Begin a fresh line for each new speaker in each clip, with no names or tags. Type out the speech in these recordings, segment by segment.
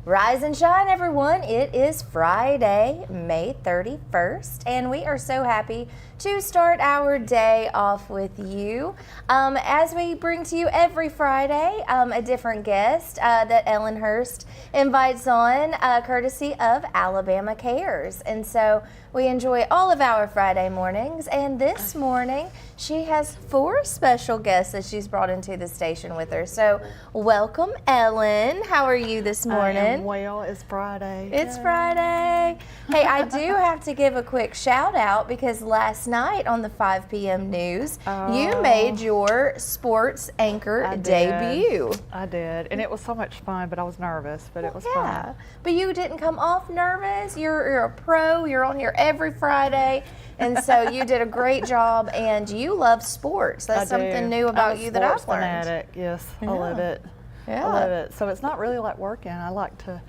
Rise and shine, everyone. It is Friday, May 31st, and we are so happy to start our day off with you. As we bring to you every Friday a different guest that Ellen Hurst invites on, courtesy of Alabama Cares. And so we enjoy all of our Friday mornings, and this morning she has 4 special guests that she's brought into the station with her. So welcome, Ellen. How are you this morning?
Well, it's Friday.
It's Friday. Hey, I do have to give a quick shout out because last night on the 5 p.m. news, you made your sports anchor debut.
I did, and it was so much fun, but I was nervous, but it was fun.
But you didn't come off nervous. You're a pro. You're on here every Friday. And so you did a great job, and you love sports. That's something new about you that I've learned.
I'm a sports fanatic, yes. Yeah. I love it.
Yeah.
I love it. So it's not really like working. I like to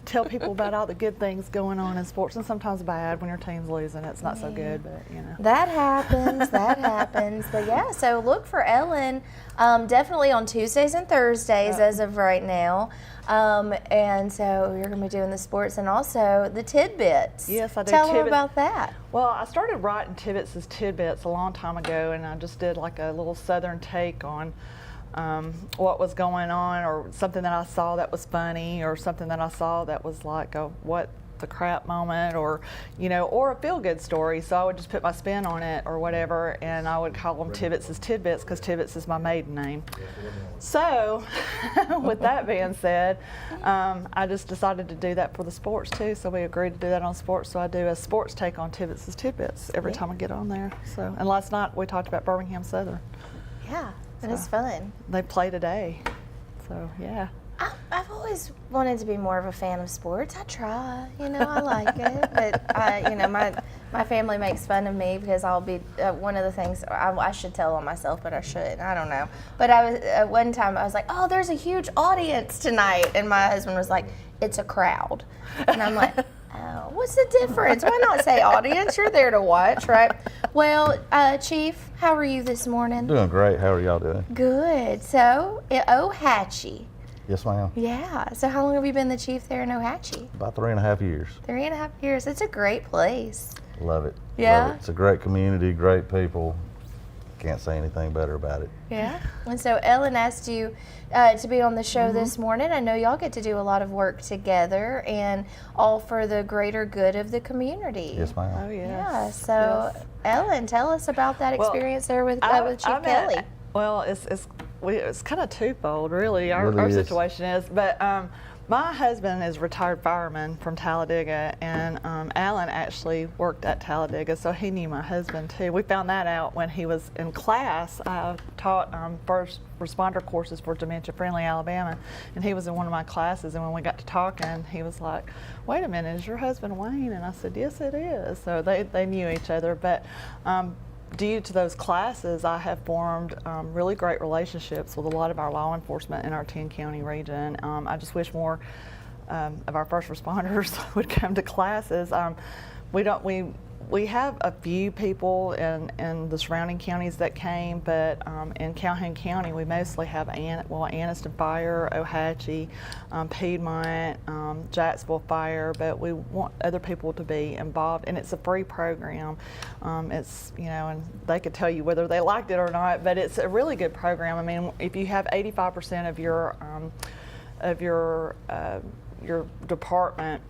tell people about all the good things going on in sports, and sometimes bad when your team's losing. It's not so good, but you know.
That happens. That happens. But yeah, so look for Ellen definitely on Tuesdays and Thursdays as of right now. And so you're going to be doing the sports and also the tidbits.
Yes, I do.
Tell them about that.
Well, I started writing tidbits as tidbits a long time ago, and I just did like a little southern take on what was going on, or something that I saw that was funny, or something that I saw that was like a what the crap moment, or you know, or a feel-good story. So I would just put my spin on it or whatever, and I would call them tidbits as tidbits because tidbits is my maiden name. So with that being said, I just decided to do that for the sports too. So we agreed to do that on sports. So I do a sports take on tidbits as tidbits every time I get on there. So, and last night we talked about Birmingham Southern.
Yeah, it is fun.
They play today. So yeah.
I've always wanted to be more of a fan of sports. I try, you know, I like it, but you know, my family makes fun of me because I'll be one of the things I should tell on myself, but I shouldn't. I don't know. But I was one time I was like, oh, there's a huge audience tonight, and my husband was like, it's a crowd, and I'm like, oh, what's the difference? Why not say audience? You're there to watch, right? Well, Chief, how are you this morning?
Doing great. How are y'all doing?
Good. So, Ohatchee.
Yes, ma'am.
Yeah. So how long have you been the chief there in Ohatchee?
About 3.5 years.
3.5 years. It's a great place.
Love it.
Yeah?
Love it. It's a great community, great people. Can't say anything better about it.
Yeah. And so Ellen asked you to be on the show this morning. I know y'all get to do a lot of work together, and all for the greater good of the community.
Yes, ma'am.
Oh, yes.
Yeah. So Ellen, tell us about that experience there with Chief Kelly.
Well, it's kind of twofold, really. Our situation is, but my husband is a retired fireman from Talladega, and Alan actually worked at Talladega, so he knew my husband too. We found that out when he was in class. I taught first responder courses for Dementia Friendly Alabama, and he was in one of my classes, and when we got to talking, he was like, wait a minute, is your husband Wayne? And I said, yes, it is. So they knew each other, but due to those classes, I have formed really great relationships with a lot of our law enforcement in our 10-county region. I just wish more of our first responders would come to classes. We have a few people in the surrounding counties that came, but in Calhoun County, we mostly have Anniston Fire, Ohatchee, Piedmont, Jacksonville Fire, but we want other people to be involved, and it's a free program. It's, you know, and they could tell you whether they liked it or not, but it's a really good program. I mean, if you have 85% of your department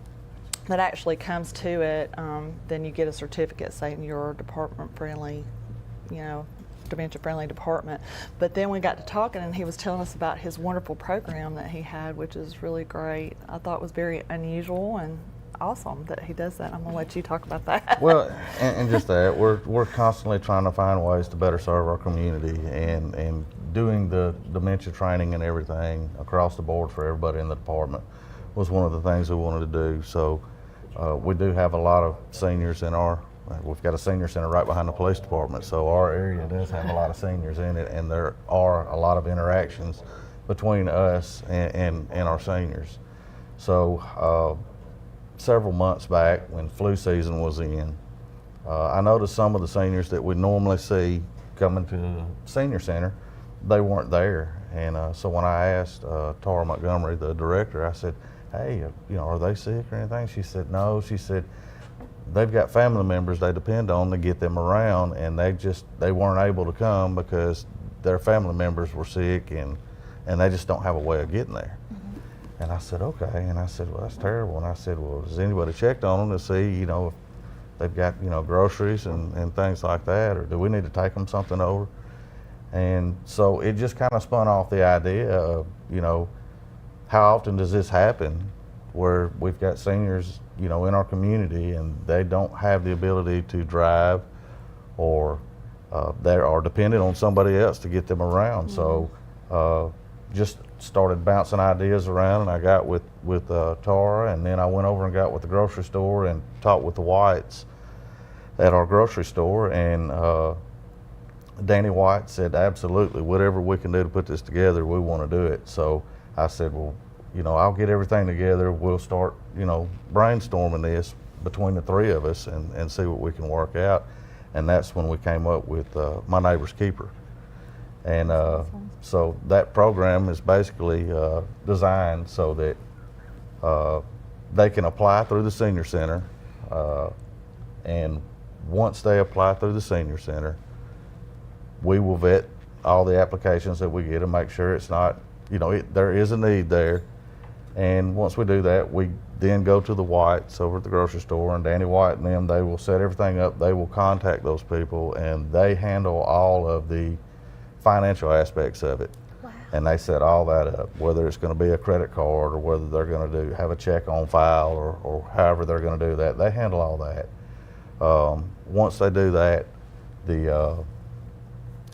that actually comes to it, then you get a certificate saying you're a department-friendly, you know, dementia-friendly department. But then we got to talking, and he was telling us about his wonderful program that he had, which is really great. I thought it was very unusual and awesome that he does that. I'm going to let you talk about that.
Well, and just that, we're constantly trying to find ways to better serve our community, and doing the dementia training and everything across the board for everybody in the department was one of the things we wanted to do. So we do have a lot of seniors in we've got a senior center right behind the police department, so our area does have a lot of seniors in it, and there are a lot of interactions between us and our seniors. So several months back when flu season was in, I noticed some of the seniors that we normally see coming to the senior center, they weren't there. And so when I asked Tara Montgomery, the director, I said, hey, are they sick or anything? She said, no. She said, they've got family members they depend on to get them around, and they weren't able to come because their family members were sick, and they just don't have a way of getting there. Mm-hmm. And I said, okay. And I said, well, that's terrible. And I said, well, has anybody checked on them to see, if they've got, groceries and things like that, or do we need to take them something over? And so it just kind of spun off the idea of, how often does this happen where we've got seniors, in our community, and they don't have the ability to drive, or they are dependent on somebody else to get them around. Mm-hmm. So just started bouncing ideas around, and I got with Tara, and then I went over and got with the grocery store and talked with the Whites at our grocery store, and Danny White said, absolutely, whatever we can do to put this together, we want to do it. So I said, well, I'll get everything together. We'll start, brainstorming this between the three of us and see what we can work out. And that's when we came up with My Neighbor's Keeper. And so that program is basically designed so that they can apply through the senior center. And once they apply through the senior center, we will vet all the applications that we get and make sure it's not, there is a need there. And once we do that, we then go to the Whites over at the grocery store, and Danny White and them, they will set everything up. They will contact those people, and they handle all of the financial aspects of it. Wow. And they set all that up, whether it's going to be a credit card or whether they're going to have a check on file or however they're going to do that. They handle all that. Once they do that, the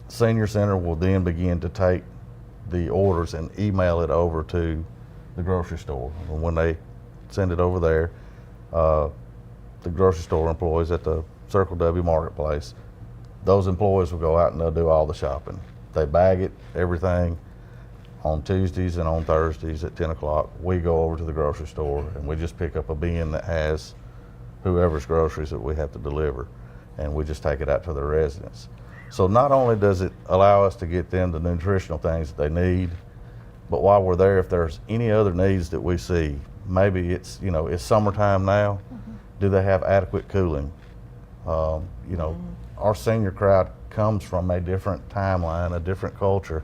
senior center will then begin to take the orders and email it over to the grocery store. And when they send it over there, the grocery store employees at the Circle W Marketplace, those employees will go out and they'll do all the shopping. They bag it, everything, on Tuesdays and on Thursdays at 10 o'clock. We go over to the grocery store and we just pick up a bin that has whoever's groceries that we have to deliver, and we just take it out to their residence. So not only does it allow us to get them the nutritional things that they need, but while we're there, if there's any other needs that we see, maybe it's, it's summertime now, mm-hmm. Do they have adequate cooling? Mm-hmm. Our senior crowd comes from a different timeline, a different culture.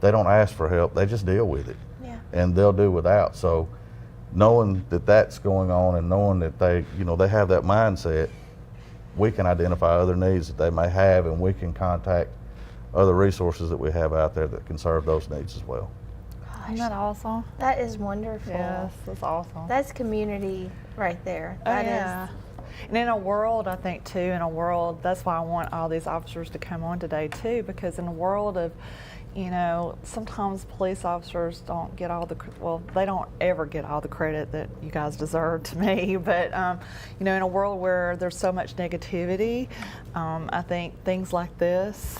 They don't ask for help, they just deal with it. Yeah. And they'll do without. So knowing that that's going on and knowing that they have that mindset, we can identify other needs that they may have, and we can contact other resources that we have out there that can serve those needs as well.
Isn't that awesome?
That is wonderful.
Yes, that's awesome.
That's community right there. That is.
And in a world, I think too, that's why I want all these officers to come on today too, because in a world of, sometimes police officers don't get they don't ever get all the credit that you guys deserve to me, but in a world where there's so much negativity, I think things like this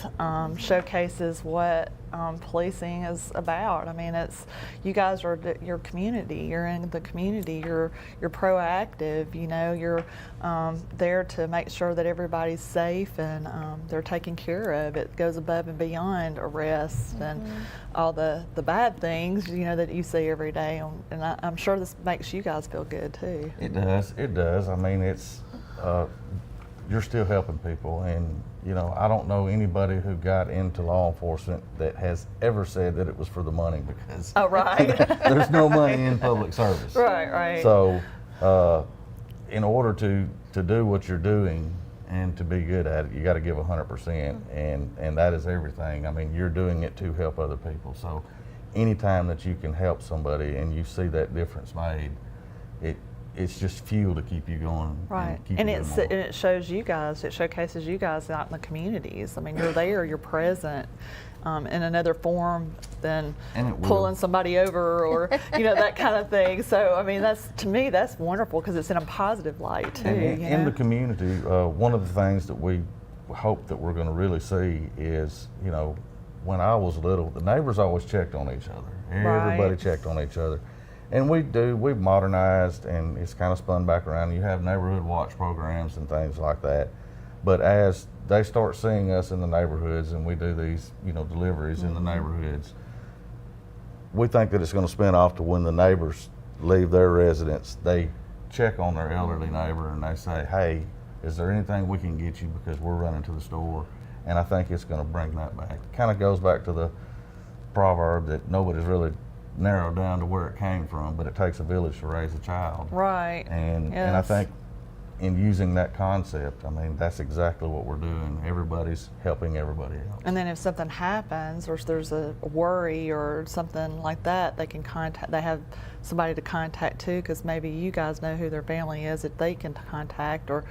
showcases what policing is about. I mean, it's, you guys are your community. You're in the community. You're proactive. You're there to make sure that everybody's safe and they're taken care of. It goes above and beyond arrests mm-hmm. and all the bad things that you see every day. And I'm sure this makes you guys feel good too.
It does. It does. I mean, it's you're still helping people, and I don't know anybody who got into law enforcement that has ever said that it was for the money, because there's no money in public service.
Right.
So in order to do what you're doing and to be good at it, you got to give 100%, and that is everything. I mean, you're doing it to help other people. So anytime that you can help somebody and you see that difference made, it's just fuel to keep you going.
Right. And it shows you guys, it showcases you guys out in the communities. I mean, you're there, you're present in another form than pulling somebody over or, that kind of thing. So, I mean, to me, that's wonderful because it's in a positive light too.
And in the community, one of the things that we hope that we're going to really see is, when I was little, the neighbors always checked on each other. Everybody checked on each other. And we've modernized, and it's kind of spun back around. You have neighborhood watch programs and things like that. But as they start seeing us in the neighborhoods and we do these, deliveries mm-hmm. in the neighborhoods, we think that it's going to spin off to when the neighbors leave their residence, they check on their elderly neighbor and they say, hey, is there anything we can get you because we're running to the store? And I think it's going to bring that back. It kind of goes back to the proverb that nobody's really narrowed down to where it came from, but it takes a village to raise a child.
Right.
And I think in using that concept, I mean, that's exactly what we're doing. Everybody's helping everybody else.
And then if something happens or if there's a worry or something like that, they can contact, they have somebody to contact too, because maybe you guys know who their family is that they can contact or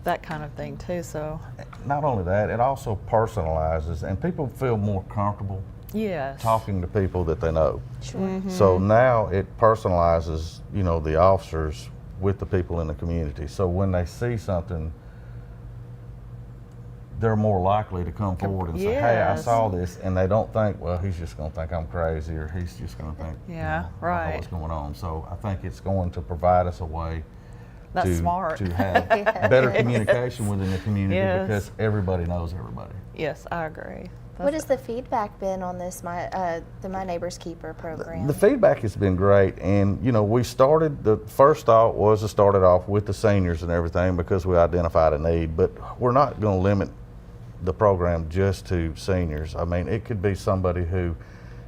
that kind of thing too. So
not only that, it also personalizes and people feel more comfortable talking to people that they know.
Sure.
Mm-hmm.
So now it personalizes, you know, the officers with the people in the community. So when they see something, they're more likely to come forward and say, hey, I saw this, and they don't think, well, he's just going to think I'm crazy, or he's just going to think, I don't know what's going on. So I think it's going to provide us a way to have better communication within the community because everybody knows everybody.
Yes, I agree.
What has the feedback been on this, the My Neighbor's Keeper program?
The feedback has been great, and you know, we started, the first thought was to start it off with the seniors and everything because we identified a need, but we're not going to limit the program just to seniors. I mean, it could be somebody who,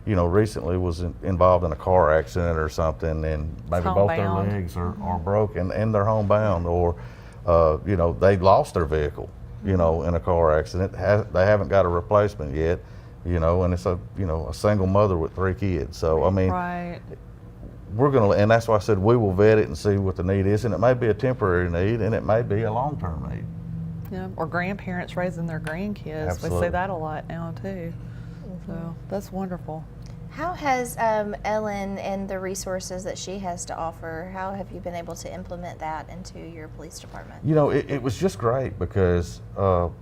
you know, recently was involved in a car accident or something, and maybe both their legs are broken and they're homebound, or you know, they lost their vehicle, you know, in a car accident. They haven't got a replacement yet, you know, and it's a single mother with 3 kids. So I mean, we're gonna, and that's why I said we will vet it and see what the need is, and it may be a temporary need, and it may be a long-term need.
Yeah, or grandparents raising their grandkids.
Absolutely.
We see that a lot now too. So that's wonderful.
How has Ellen and the resources that she has to offer, how have you been able to implement that into your police department?
You know, it was just great because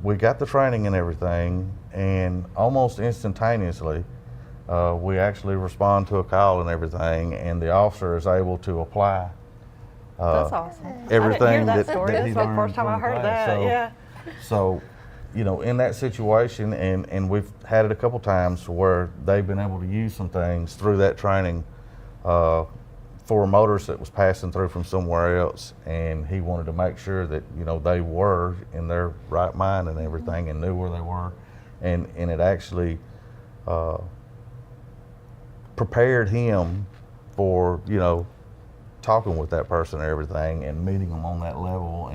we got the training and everything, and almost instantaneously, we actually respond to a call and everything, and the officer is able to apply
That's awesome.
everything
that
that
story.
he
That's the
learned
first time
from
I heard
class.
that.
So, you know, in that situation, and we've had it a couple times where they've been able to use some things through that training for a motorist that was passing through from somewhere else, and he wanted to make sure that, you know, they were in their right mind and everything and knew where they were, and it actually prepared him for, you know, talking with that person and everything and meeting them on that level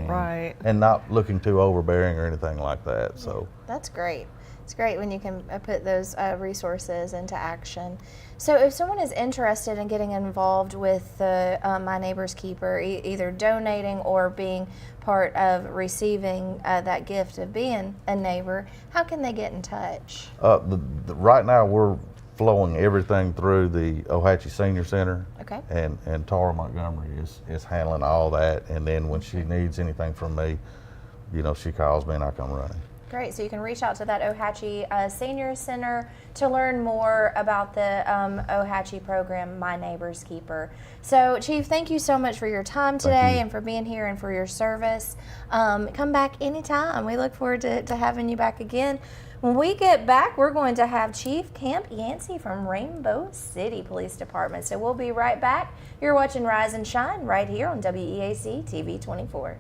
and not looking too overbearing or anything like that. So
that's great. It's great when you can put those resources into action. So if someone is interested in getting involved with the My Neighbor's Keeper, either donating or being part of receiving that gift of being a neighbor, how can they get in touch?
Right now we're flowing everything through the Ohatchee Senior Center.
Okay.
And Tara Montgomery is handling all that, and then when she needs anything from me, you know, she calls me and I come running.
Great, so you can reach out to that Ohatchee Senior Center to learn more about the Ohatchee program, My Neighbor's Keeper. So Chief, thank you so much for your time today and for being here and for your service. Come back anytime. We look forward to having you back again. When we get back, we're going to have Chief Camp Yancy from Rainbow City Police Department. So we'll be right back. You're watching Rise and Shine right here on WEAC TV 24.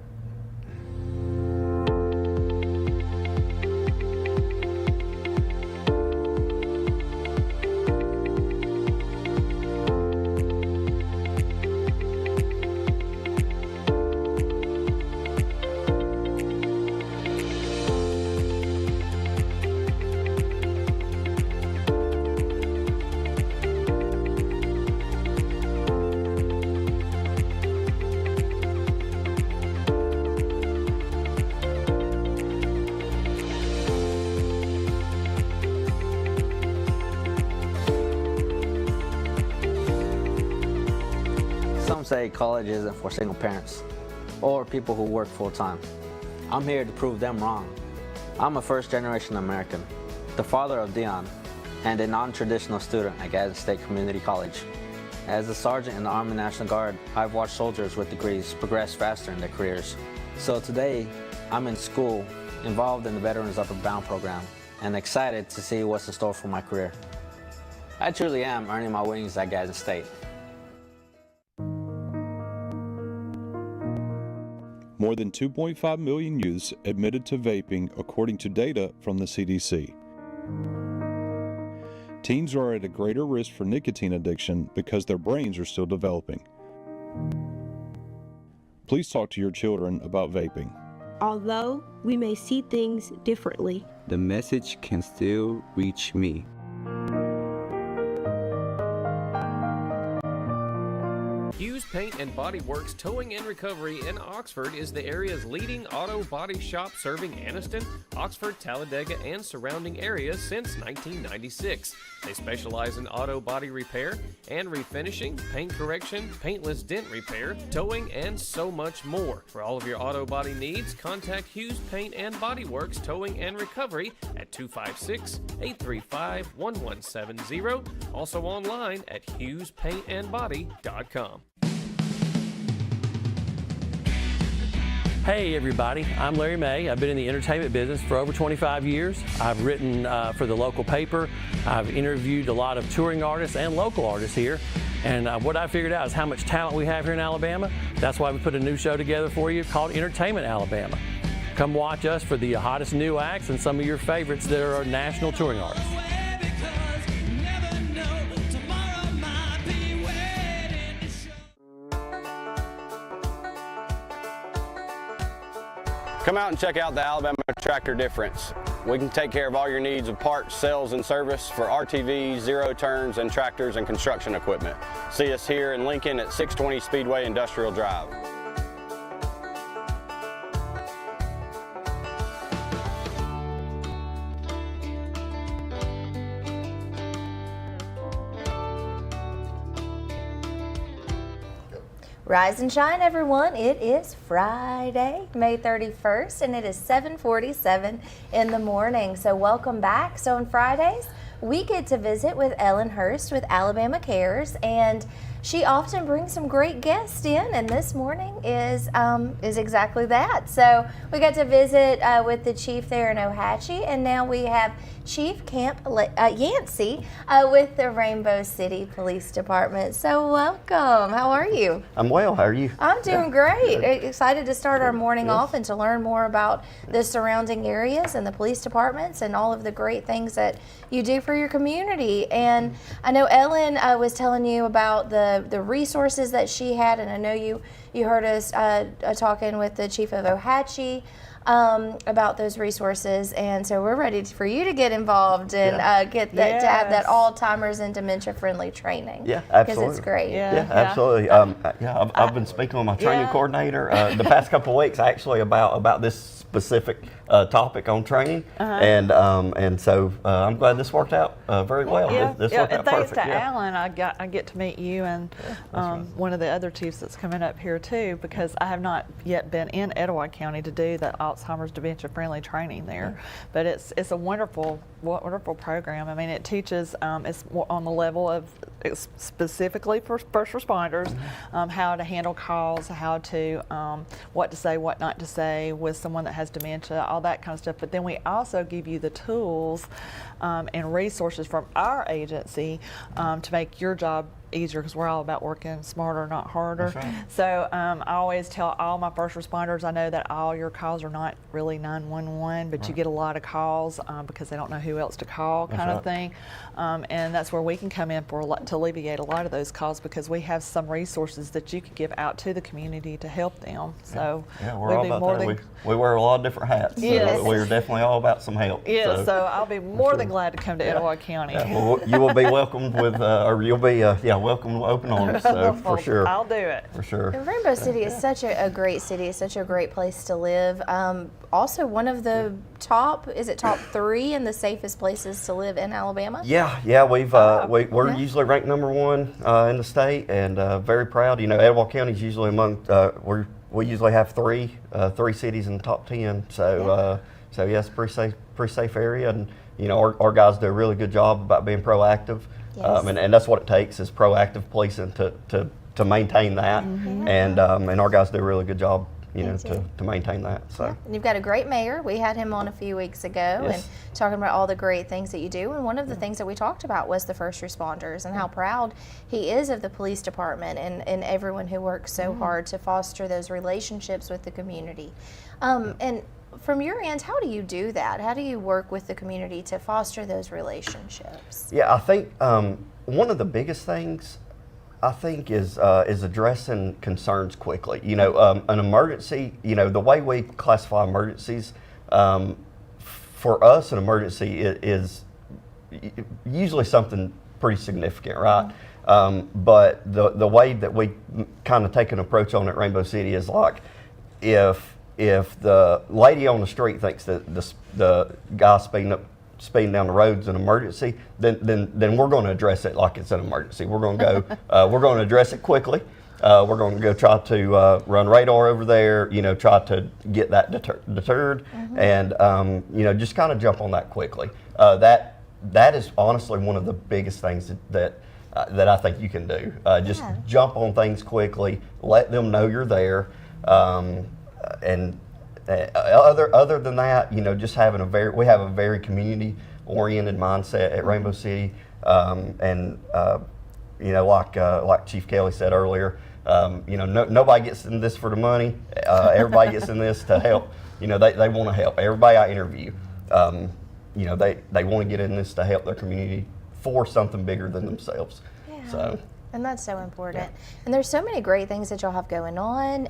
Some say college isn't for single parents or people who work full-time. I'm here to prove them wrong. I'm a first-generation American, the father of Dion, and a non-traditional student at Gadsden State Community College. As a sergeant in the Army National Guard, I've watched soldiers with degrees progress faster in their careers. So today, I'm in school, involved in the Veterans Upward Bound program, and excited to see what's in store for my career. I truly am earning my wings at Gadsden State.
more than 2.5 million youths admitted to vaping according to data from the CDC. Teens are at a greater risk for nicotine addiction because their brains are still developing. Please talk to your children about vaping.
Although we may see things differently,
the message can still reach me.
Hughes Paint and Body Works Towing and Recovery in Oxford is the area's leading auto body shop, serving Anniston, Oxford, Talladega, and surrounding areas since 1996. They specialize in auto body repair and refinishing, paint correction, paintless dent repair, towing, and so much more. For all of your auto body needs, contact Hughes Paint and Body Works Towing and Recovery at 256-835-1170. Also online at HughesPaintandBody.com.
Hey everybody, I'm Larry May. I've been in the entertainment business for over 25 years. I've written for the local paper. I've interviewed a lot of touring artists and local artists here. And what I figured out is how much talent we have here in Alabama. That's why we put a new show together for you called Entertainment Alabama. Come watch us for the hottest new acts and some of your favorites that are national touring artists.
Come out and check out the Alabama Tractor difference. We can take care of all your needs of parts, sales, and service for RTVs, zero turns, and tractors and construction equipment. See us here in Lincoln at 620 Speedway Industrial Drive.
Rise and shine, everyone. It is Friday, May 31st, and it is 7:47 in the morning. So welcome back. So on Fridays, we get to visit with Ellen Hurst with Alabama Cares, and she often brings some great guests in, and this morning is exactly that. So we got to visit with the chief there in Ohatchee, and now we have Chief Camp Yancy with the Rainbow City Police Department. So welcome. How are you?
I'm well. How are you?
I'm doing great. Excited to start our morning off and to learn more about the surrounding areas and the police departments and all of the great things that you do for your community. And I know Ellen was telling you about the resources that she had, and I know you heard us talking with the chief of Ohatchee about those resources, and so we're ready for you to get involved and get that to have that Alzheimer's and dementia friendly training.
Yeah, absolutely.
Because it's great.
Yeah, absolutely. I've been speaking with my training coordinator the past couple of weeks actually about this specific topic on training, and so I'm glad this worked out very well. This worked out
thanks
perfect.
to Alan, I get to meet you and one of the other chiefs that's coming up here too, because I have not yet been in Etowah County to do the Alzheimer's dementia friendly training there, but it's a wonderful program. I mean, it teaches it's more on the level of specifically for first responders, how to handle calls, how to what to say, what not to say with someone that has dementia, all that kind of stuff. But then we also give you the tools and resources from our agency to make your job easier, because we're all about working smarter, not harder.
That's right.
So I always tell all my first responders, I know that all your calls are not really 911, but you get a lot of calls because they don't know who else to call, kind of thing. And that's where we can come in to alleviate a lot of those calls, because we have some resources that you can give out to the community to help them. So
we're all about that. We wear a lot of different hats. So we're definitely all about some help.
Yeah, so I'll be more than glad to come to Etowah County.
Well, you will be welcomed with, or you'll be welcome with open arms. So for sure,
I'll do it
for sure.
And Rainbow City is such a great city. It's such a great place to live. Also, one of the top 3 in the safest places to live in Alabama?
Yeah, we're usually ranked #1 in the state, and very proud. You know, Etowah County is usually among we usually have three cities in the top 10. So yes, pretty safe area, and you know our guys do a really good job about being proactive. Yes. And that's what it takes, is proactive policing to maintain that, and our guys do a really good job to maintain that. So.
Yeah. And you've got a great mayor. We had him on a few weeks ago and talking about all the great things that you do. And one of the things that we talked about was the first responders and how proud he is of the police department and everyone who works so hard to foster those relationships with the community. And from your end, how do you do that? How do you work with the community to foster those relationships?
Yeah, I think one of the biggest things is addressing concerns quickly. An emergency, the way we classify emergencies, for us, an emergency is usually something pretty significant, right? But the way that we kind of take an approach on at Rainbow City is like, if the lady on the street thinks that the guy speeding down the road is an emergency, then we're going to address it like it's an emergency. We're going to go. We're going to address it quickly. We're going to go try to run radar over there. Try to get that deterred, and just kind of jump on that quickly. That is honestly one of the biggest things that I think you can do. Just jump on things quickly. Let them know you're there. And other than that, just having we have a very community-oriented mindset at Rainbow City, and like Chief Kelly said earlier, nobody gets in this for the money. Everybody gets in this to help. They want to help. Everybody I interview, they want to get in this to help their community for something bigger than themselves.
Yeah.
So.
And that's so important. And there's so many great things that y'all have going on.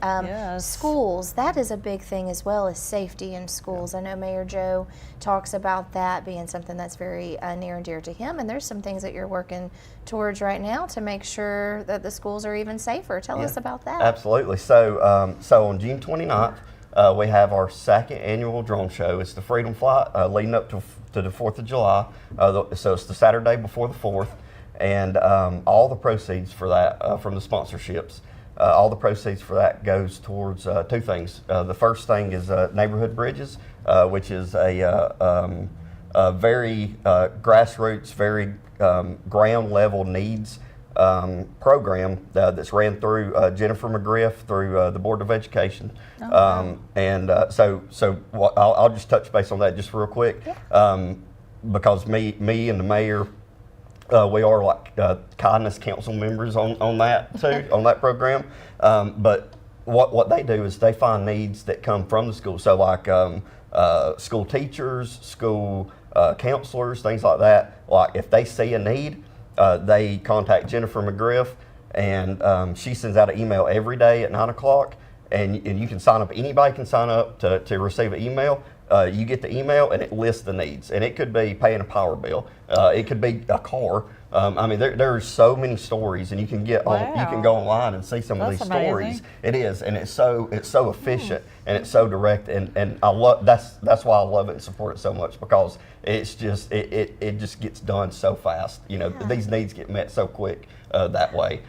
Schools, that is a big thing as well as safety in schools. I know Mayor Joe talks about that being something that's very near and dear to him. And there's some things that you're working towards right now to make sure that the schools are even safer. Tell us about that.
Absolutely. So on June 29th, we have our second annual drone show. It's the Freedom Flight leading up to the 4th of July. So it's the Saturday before the 4th. And all the proceeds for that, from the sponsorships, all the proceeds for that goes towards two things. The first thing is Neighborhood Bridges, which is a very grassroots, very ground level needs program that's ran through Jennifer McGriff through the Board of Education. I'll just touch base on that just real quick, because me and the mayor, we are like kindness council members on that too, on that program. But what they do is they find needs that come from the school. So like school teachers, school counselors, things like that. Like if they see a need, they contact Jennifer McGriff, and she sends out an email every day at 9 o'clock. And you can sign up. Anybody can sign up to receive an email. You get the email and it lists the needs, and it could be paying a power bill. It could be a car. There's so many stories, and you can get you can go online and see some of these stories. It is, and it's so efficient and it's so direct, and I love that's why I love it and support it so much, because it's just it just gets done so fast. These needs get met so quick that way.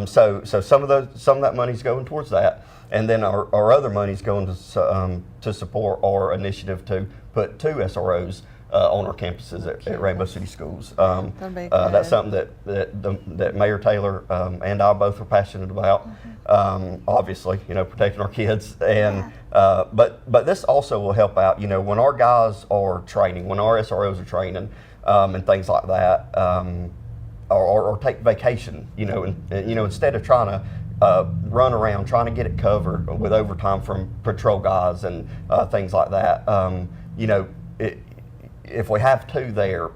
So some of that money's going towards that. And then our other money's going to support our initiative to put 2 SROs on our campuses at Rainbow City Schools. That's something that Mayor Taylor and I both are passionate about. Obviously, protecting our kids, and but this also will help out. When our guys are training, when our SROs are training, and things like that, or take vacation. Instead of trying to run around trying to get it covered with overtime from patrol guys and things like that. If we have 2 there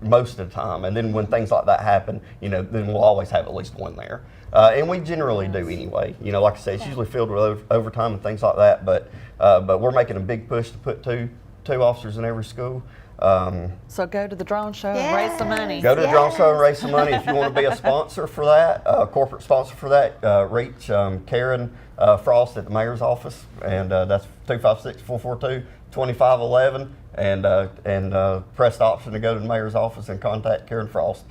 most of the time, and then when things like that happen, then we'll always have at least 1 there. And we generally do anyway. Like I said, it's usually filled with overtime and things like that. But we're making a big push to put two officers in every school.
So go to the drone show and raise some money.
Go to the drone show and raise some money. If you want to be a sponsor for that, a corporate sponsor for that, reach Karen Frost at the mayor's office, and that's 256-442-2511, and press the option to go to the mayor's office and contact Karen Frost.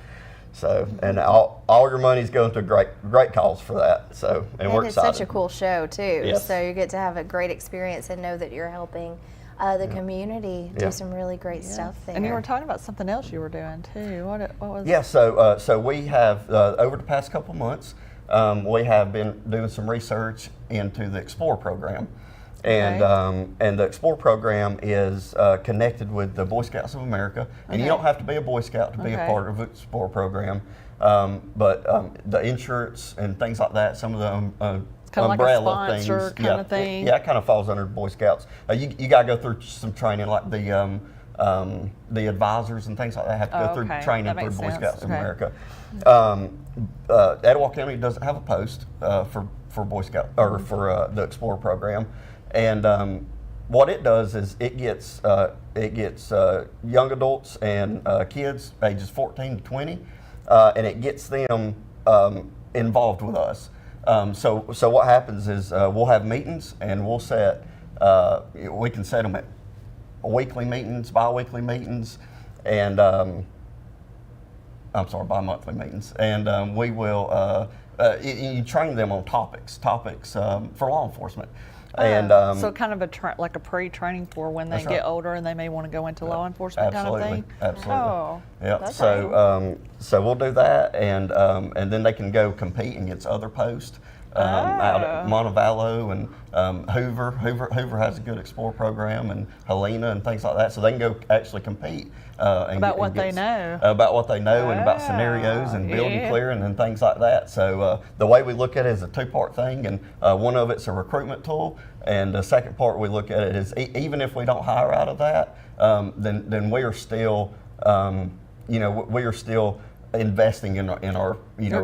So, and all your money's going to great cause for that. So, and we're excited.
It's such a cool show too.
Yes.
So you get to have a great experience and know that you're helping the community do some really great stuff there.
And you were talking about something else you were doing too. What was?
Yeah. So we have over the past couple months, we have been doing some research into the Explore program. And the Explore program is connected with the Boy Scouts of America, and you don't have to be a Boy Scout to be a part of the Explore program. But the insurance and things like that, some of the
kind of
umbrella
like a sponsor
things,
kind of thing.
it kind of falls under Boy Scouts. You got to go through some training, like the advisors and things like that have to go through training through Boy Scouts of America. Etowah County doesn't have a post for Boy Scout or for the Explorer program, and what it does is it gets young adults and kids ages 14 to 20, and it gets them involved with us. So what happens is we'll have meetings, and we'll we can set them at weekly meetings, bi-weekly meetings, and bi-monthly meetings, and we will you train them on topics for law enforcement. And
so kind of like a pre-training for when they get older and they may want to go into law enforcement kind of thing.
Absolutely.
Oh,
yeah. So we'll do that, and then they can go compete against other posts out at Montevallo and Hoover. Hoover has a good Explore program, and Helena and things like that. So they can go actually compete
about what they know
and about scenarios and building clearing and things like that. So the way we look at it is a two-part thing, and one of it's a recruitment tool, and the second part we look at it is even if we don't hire out of that, then we are still we are still investing in our younger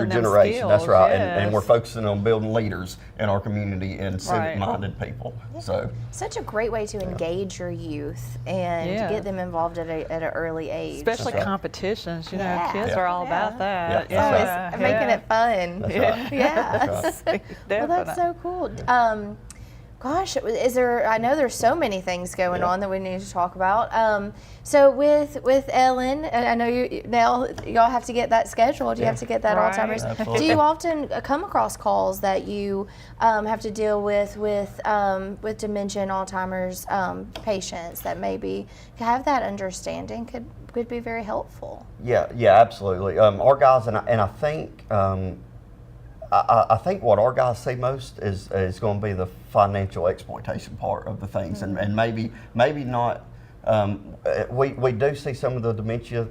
generation.
Skills,
that's right, and we're focusing on building leaders in our community and civic-minded people.
Yeah.
So
such a great way to engage your youth and get them involved at an early age.
Especially competitions, kids are all about that.
Always making it fun.
That's right.
Yes. Well, that's so cool. Gosh, I know there's so many things going on that we need to talk about. So with Ellen, and I know y'all have to get that scheduled. You have to get that Alzheimer's.
Absolutely.
Do you often come across calls that you have to deal with dementia and Alzheimer's patients that maybe have that understanding could be very helpful?
Yeah, absolutely. Our guys, and I think. I think what our guys see most is going to be the financial exploitation part of the things, and maybe not. We do see some of the dementia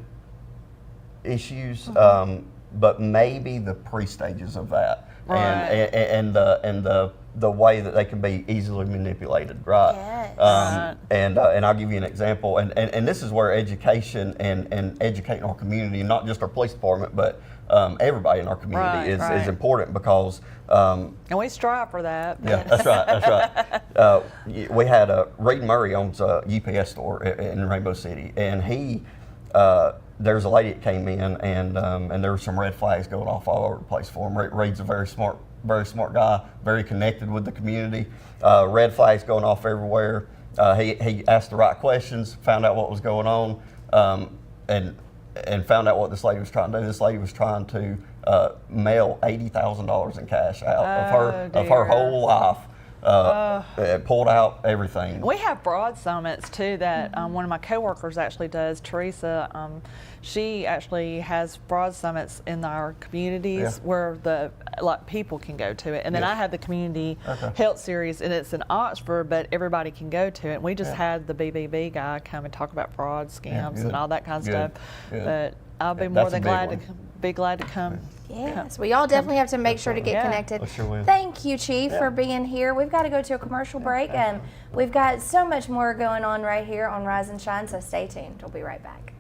issues, but maybe the pre-stages of that, and the way that they can be easily manipulated, right?
Yes.
And I'll give you an example, and this is where education and educating our community, not just our police department, but everybody in our community is important, because
and we strive for that.
Yeah, that's right. We had Reed Murray owns a UPS store in Rainbow City, and there's a lady that came in, and there were some red flags going off all over the place for him. Reed's a very smart guy, very connected with the community. Red flags going off everywhere. He asked the right questions, found out what was going on, and found out what this lady was trying to do. This lady was trying to mail $80,000 in cash out of her whole life. Pulled out everything.
We have broad summits too that one of my coworkers actually does, Teresa. She actually has broad summits in our communities where people can go to it. And then I have the community health series, and it's in Oxford, but everybody can go to it. And we just had the BBB guy come and talk about fraud, scams, and all that kind of stuff. But I'll be more than glad to come.
Yes, we all definitely have to make sure to get connected. Thank you, Chief, for being here. We've got to go to a commercial break, and we've got so much more going on right here on Rise and Shine, so stay tuned. We'll be right back.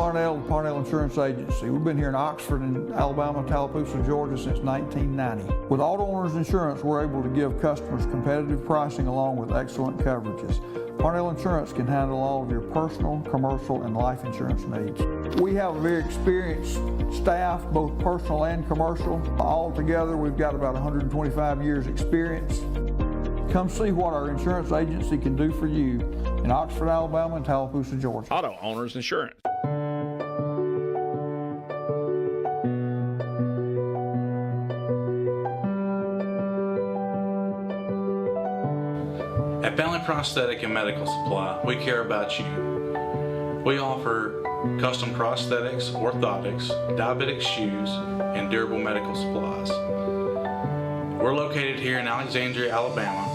Parnell with Parnell Insurance Agency. We've been here in Oxford and Alabama, Tallapoosa, Georgia since 1990. With Auto Owners Insurance, we're able to give customers competitive pricing along with excellent coverages. Parnell Insurance can handle all of your personal, commercial, and life insurance needs. We have a very experienced staff, both personal and commercial. All together, we've got about 125 years experience. Come see what our insurance agency can do for you in Oxford, Alabama, and Tallapoosa, Georgia.
Auto Owners Insurance.
At Bentley Prosthetic and Medical Supply, we care about you. We offer custom prosthetics, orthotics, diabetic shoes, and durable medical supplies. We're located here in Alexandria, Alabama,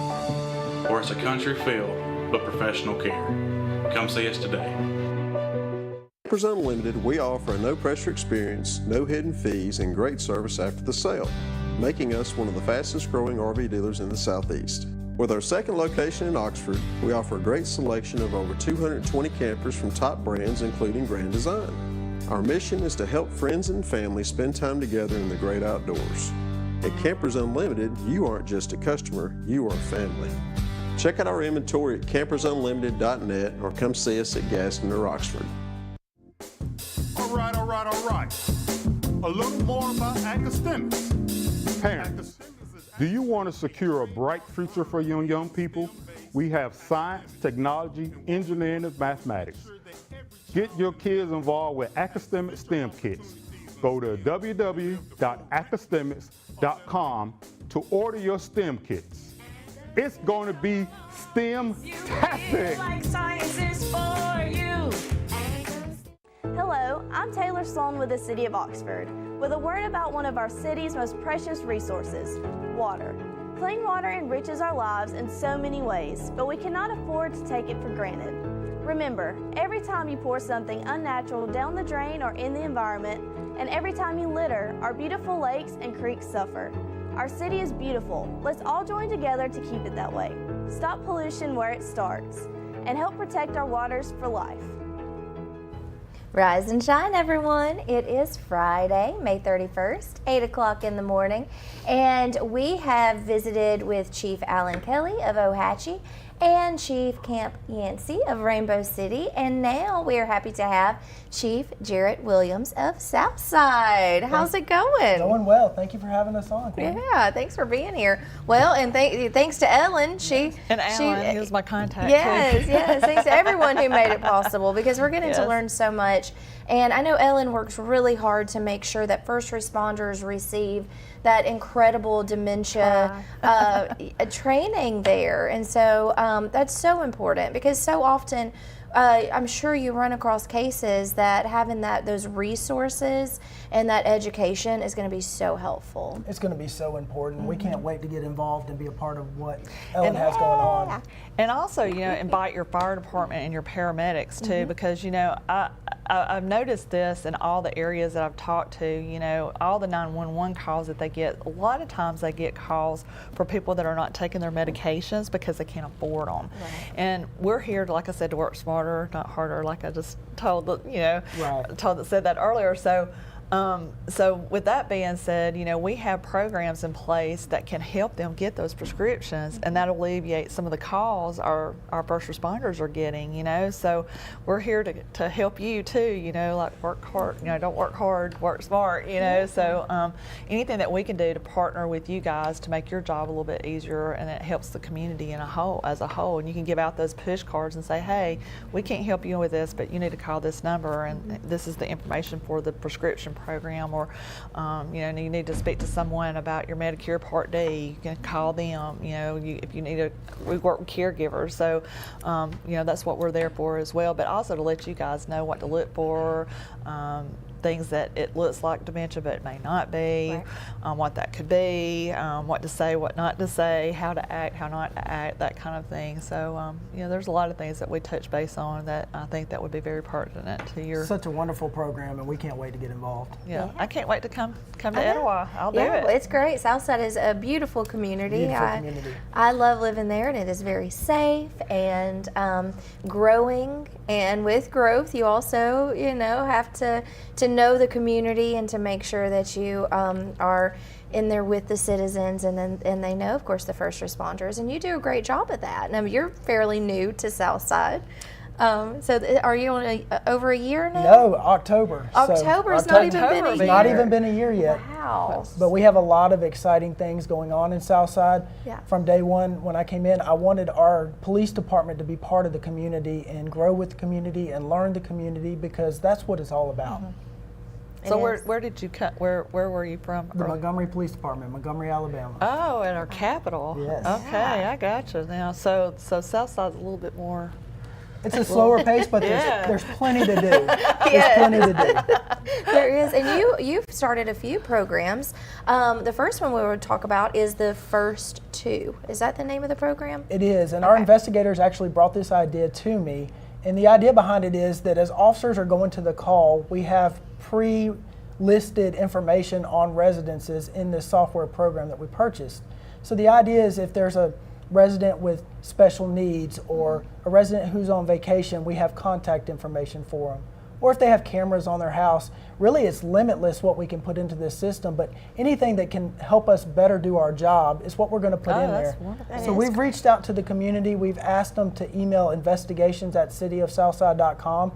where it's a country feel but professional care. Come see us today.
Campers Unlimited, we offer a no-pressure experience, no hidden fees, and great service after the sale, making us one of the fastest-growing RV dealers in the Southeast. With our second location in Oxford, we offer a great selection of over 220 campers from top brands, including Grand Design. Our mission is to help friends and family spend time together in the great outdoors. At Campers Unlimited, you aren't just a customer, you are family. Check out our inventory at campersunlimited.net or come see us at Gaston or Oxford.
All right. A little more about academics. Parents, do you want to secure a bright future for young people? We have science, technology, engineering, and mathematics. Get your kids involved with Academic STEM Kits. Go to www.academics.com to order your STEM kits. It's going to be STEM-tastic.
Hello, I'm Taylor Sloan with the City of Oxford, with a word about one of our city's most precious resources, water. Clean water enriches our lives in so many ways, but we cannot afford to take it for granted. Remember, every time you pour something unnatural down the drain or in the environment, and every time you litter, our beautiful lakes and creeks suffer. Our city is beautiful. Let's all join together to keep it that way. Stop pollution where it starts, and help protect our waters for life.
Rise and shine, everyone. It is Friday, May 31st, 8 o'clock in the morning, and we have visited with Chief Alan Kelly of Ohatchee and Chief Camp Yancy of Rainbow City, and now we are happy to have Chief Jarrett Williams of Southside. How's it going?
Going well. Thank you for having us on, Courtney.
Yeah, thanks for being here. Well, and thanks to Ellen.
Alan, he was my contact.
Yes,
too.
yes. Thanks to everyone who made it possible, because we're getting to learn so much. And I know Ellen works really hard to make sure that first responders receive that incredible dementia training there. And so that's so important, because so often I'm sure you run across cases that having those resources and that education is going to be so helpful.
It's going to be so important. We can't wait to get involved and be a part of what Ellen has going on.
And also, invite your fire department and your paramedics too, because I've noticed this in all the areas that I've talked to. All the 911 calls that they get, a lot of times they get calls for people that are not taking their medications because they can't afford them. Right. And we're here, like I said, to work smarter, not harder, like I just told said that earlier. So with that being said, we have programs in place that can help them get those prescriptions, and that alleviates some of the calls our first responders are getting, So we're here to help you too, like work hard, don't work hard, work smart, So anything that we can do to partner with you guys to make your job a little bit easier, and it helps the community as a whole. And you can give out those push cards and say, hey, we can't help you with this, but you need to call this number, and this is the information for the prescription program, or you need to speak to someone about your Medicare Part D, you can call them. If you need we work with caregivers, so that's what we're there for as well. But also to let you guys know what to look for, things that it looks like dementia but it may not be, what that could be, what to say, what not to say, how to act, how not to act, that kind of thing. So there's a lot of things that we touch base on that I think that would be very pertinent to your.
Such a wonderful program, and we can't wait to get involved.
Yeah, I can't wait to come to Etowah. I'll do it.
It's great. Southside is a beautiful community.
Community.
I love living there, and it is very safe and growing. And with growth, you also, have to know the community and to make sure that you are in there with the citizens, and they know, of course, the first responders. And you do a great job at that. Now, you're fairly new to Southside. So are you on over a year now?
No, October.
October's not even been a year.
Not even been a year yet.
Wow.
But we have a lot of exciting things going on in Southside.
Yeah.
From day one when I came in, I wanted our police department to be part of the community and grow with the community and learn the community, because that's what it's all about.
So where did you cut? Where were you from?
The Montgomery Police Department, Montgomery, Alabama.
Oh, at our capital.
Yes.
Okay, I gotcha now. So Southside's a little bit more.
It's a slower pace, but there's plenty to do. There's plenty to do.
There is, and you've started a few programs. The first one we will talk about is the First Two. Is that the name of the program?
It is, and our investigators actually brought this idea to me. And the idea behind it is that as officers are going to the call, we have pre-listed information on residences in this software program that we purchased. So the idea is if there's a resident with special needs or a resident who's on vacation, we have contact information for them. Or if they have cameras on their house, really it's limitless what we can put into this system, but anything that can help us better do our job is what we're going to put in there. So we've reached out to the community. We've asked them to email investigations@cityofsouthside.com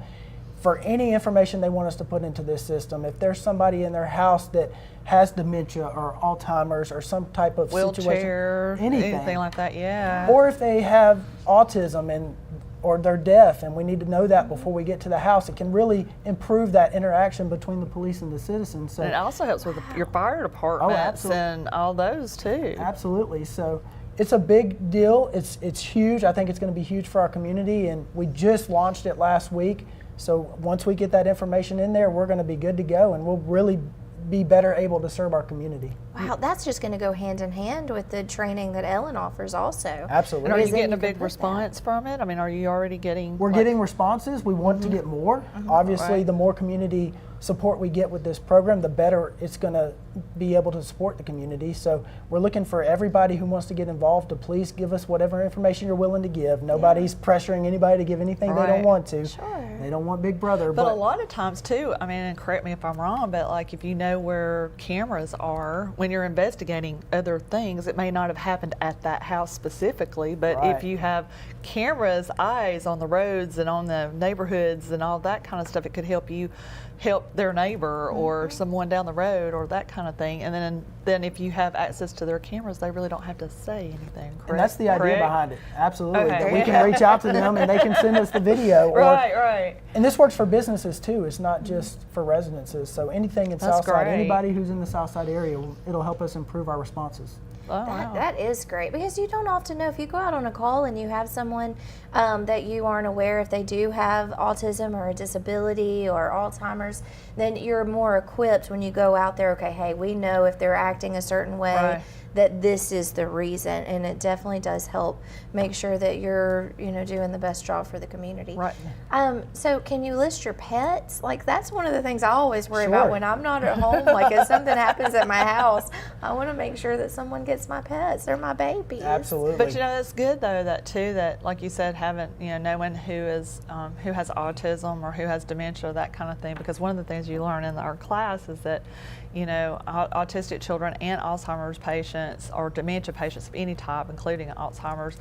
for any information they want us to put into this system. If there's somebody in their house that has dementia or Alzheimer's or some type of
wheelchair,
situation,
anything like that, yeah.
Or if they have autism or they're deaf, and we need to know that before we get to the house, it can really improve that interaction between the police and the citizens. So
and it also helps with your fire departments and all those too.
Absolutely. So it's a big deal. It's huge. I think it's going to be huge for our community, and we just launched it last week. So once we get that information in there, we're going to be good to go, and we'll really be better able to serve our community.
Wow, that's just going to go hand in hand with the training that Ellen offers also.
Absolutely.
And are you getting a big response from it? I mean, are you already getting...
We're getting responses. We want to get more. Obviously, the more community support we get with this program, the better it's going to be able to support the community. So we're looking for everybody who wants to get involved to please give us whatever information you're willing to give. Nobody's pressuring anybody to give anything they don't want to.
Sure.
They don't want Big Brother.
But a lot of times too, I mean, and correct me if I'm wrong, but like if you know where cameras are, when you're investigating other things, it may not have happened at that house specifically, but if you have cameras, eyes on the roads and on the neighborhoods and all that kind of stuff, it could help you help their neighbor or someone down the road or that kind of thing. And then if you have access to their cameras, they really don't have to say anything, correct?
And that's the idea behind it, absolutely. Okay. That we can reach out to them and they can send us the video.
Right.
And this works for businesses too. It's not just for residences. So anything in Southside, anybody who's in the Southside area, it'll help us improve our responses.
That is great, because you don't often know if you go out on a call and you have someone that you aren't aware if they do have autism or a disability or Alzheimer's, then you're more equipped when you go out there. Okay, hey, we know if they're acting a certain way that this is the reason, and it definitely does help make sure that you're doing the best job for the community.
Right.
So can you list your pets? Like that's one of the things I always worry about when I'm not at home. Like if something happens at my house, I want to make sure that someone gets my pets. They're my babies.
Absolutely.
But that's good though. That like you said, having knowing who has autism or who has dementia, that kind of thing. Because one of the things you learn in our class is that autistic children and Alzheimer's patients or dementia patients of any type, including Alzheimer's,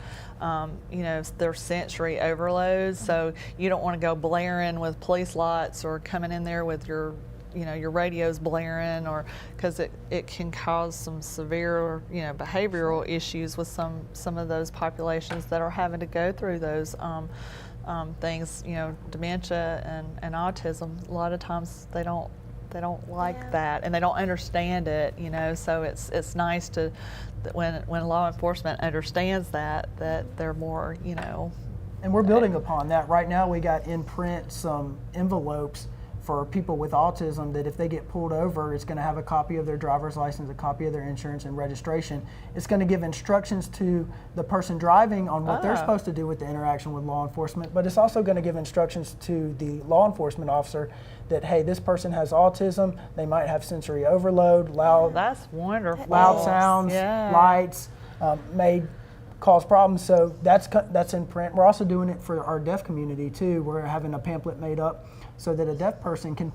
their sensory overloads. So you don't want to go blaring with police lights or coming in there with your radio's blaring, or because it can cause some severe behavioral issues with some of those populations that are having to go through those things. Dementia and autism, a lot of times they don't like that, and they don't understand it, so it's nice to when law enforcement understands that they're more,
And we're building upon that. Right now we got in print some envelopes for people with autism that if they get pulled over, it's going to have a copy of their driver's license, a copy of their insurance and registration. It's going to give instructions to the person driving on what they're supposed to do with the interaction with law enforcement, but it's also going to give instructions to the law enforcement officer that, hey, this person has autism, they might have sensory overload, loud,
that's wonderful.
Loud sounds, lights may cause problems. So that's in print. We're also doing it for our deaf community too. We're having a pamphlet made up so that a deaf person can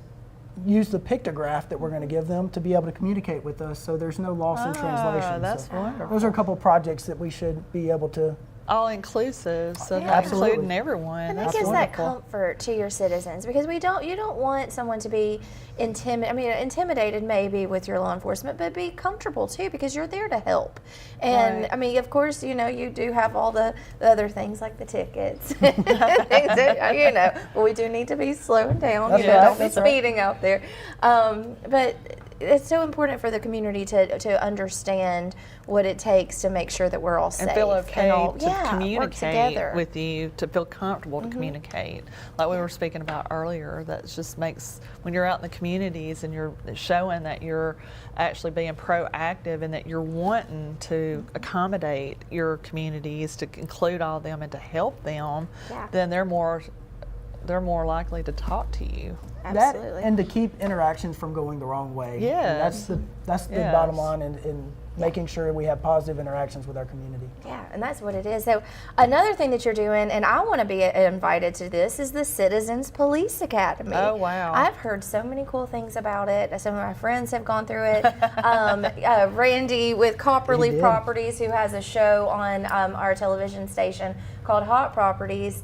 use the pictograph that we're going to give them to be able to communicate with us, so there's no loss in translation.
That's wonderful.
Those are a couple projects that we should be able to
all inclusive, so
Absolutely.
including everyone.
And
That's
that gives that
wonderful.
comfort to your citizens, because you don't want someone to be intimidated maybe with your law enforcement, but be comfortable too, because you're there to help. And
Right.
I mean, of course, you do have all the other things like the tickets, things that, but we do need to be slowing down.
That's
Don't be
right.
speeding out there. But it's so important for the community to understand what it takes to make sure that we're all safe
And feel okay
all,
to
work
communicate
together.
with you, to feel comfortable to communicate. Like we were speaking about earlier, that just makes, when you're out in the communities and you're showing that you're actually being proactive and that you're wanting to accommodate your communities, to include all of them and to help them, then they're more likely to talk to you.
Absolutely.
and to keep interactions from going the wrong way.
Yes.
And that's the
Yes.
bottom line in making sure we have positive interactions with our community.
Yeah, and that's what it is. So another thing that you're doing, and I want to be invited to this, is the Citizens Police Academy.
Oh, wow.
I've heard so many cool things about it. Some of my friends have gone through it. Randy with Copperleaf Properties, who has a show on our television station called Hot Properties,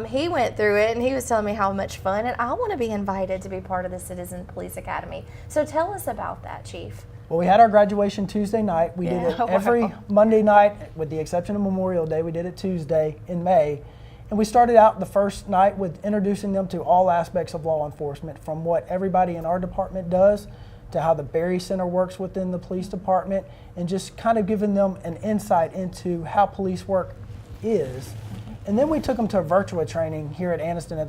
he went through it and he was telling me how much fun, and I want to be invited to be part of the Citizen Police Academy. So tell us about that, Chief.
Well, we had our graduation Tuesday night. We did it every Monday night, with the exception of Memorial Day. We did it Tuesday in May. And we started out the first night with introducing them to all aspects of law enforcement, from what everybody in our department does to how the Berry Center works within the police department, and just kind of giving them an insight into how police work is. And then we took them to a virtual training here at Anniston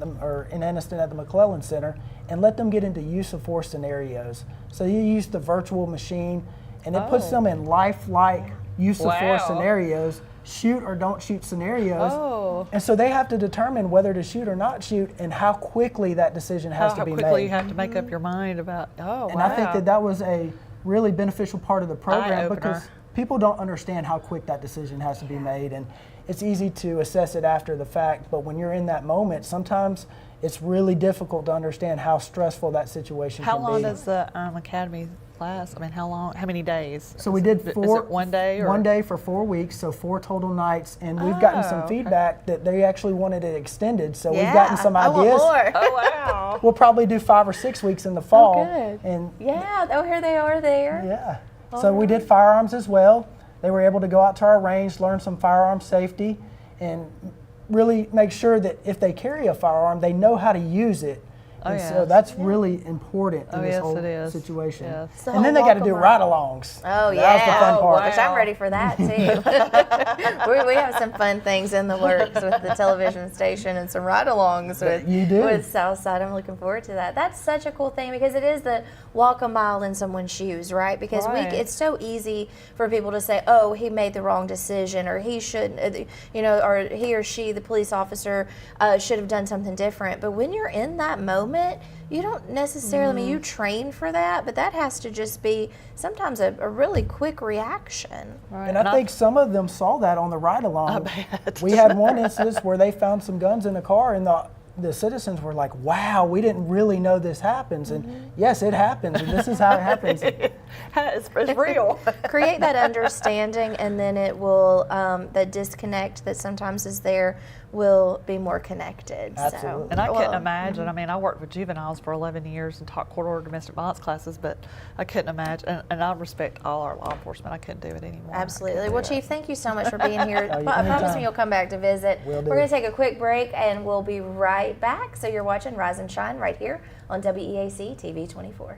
in Anniston at the McClellan Center, and let them get into use of force scenarios. So you use the virtual machine, and it puts them in lifelike use of force scenarios, shoot or don't shoot scenarios. And so they have to determine whether to shoot or not shoot, and how quickly that decision has to be made.
How quickly you have to make up your mind about,
And I think that was a really beneficial part of the program, because people don't understand how quick that decision has to be made. And it's easy to assess it after the fact, but when you're in that moment, sometimes it's really difficult to understand how stressful that situation can be.
How long does the academy last? I mean, how many days?
So we did
Is it one day? Or?
One day for 4 weeks, so 4 total nights, and we've gotten some feedback that they actually wanted it extended. So we've gotten some ideas.
I want more.
Oh wow!
We'll probably do 5 or 6 weeks in the fall.
Oh, good.
And
here they are there.
Yeah. So we did firearms as well. They were able to go out to our range, learn some firearm safety, and really make sure that if they carry a firearm, they know how to use it. And so that's really important in this whole situation.
Yes.
And then they got to do ride-alongs.
Oh, yeah.
That was the fun part.
Which I'm ready for that, too. we have some fun things in the works with the television station and some ride-alongs with Southside. I'm looking forward to that. That's such a cool thing, because it is the walk a mile in someone's shoes, right? Because it's so easy for people to say, oh, he made the wrong decision, or he shouldn't, or he or she, the police officer, should have done something different. But when you're in that moment, you don't necessarily, I mean, you train for that, but that has to just be sometimes a really quick reaction.
Right. And I think some of them saw that on the ride-along. We had one instance where they found some guns in the car, and the citizens were like, wow, we didn't really know this happens. And yes, it happens, and this is how it happens.
It's real.
Create that understanding, and then it will, the disconnect that sometimes is there will be more connected.
Absolutely.
So,
And I couldn't imagine, I mean, I worked with juveniles for 11 years and taught court order domestic violence classes, but I couldn't imagine, and I respect all our law enforcement. I couldn't do it anymore.
Absolutely. Well, Chief, thank you so much for being here. I promise me you'll come back to visit.
Will do.
We're going to take a quick break, and we'll be right back. So you're watching Rise and Shine right here on WEAC TV 24.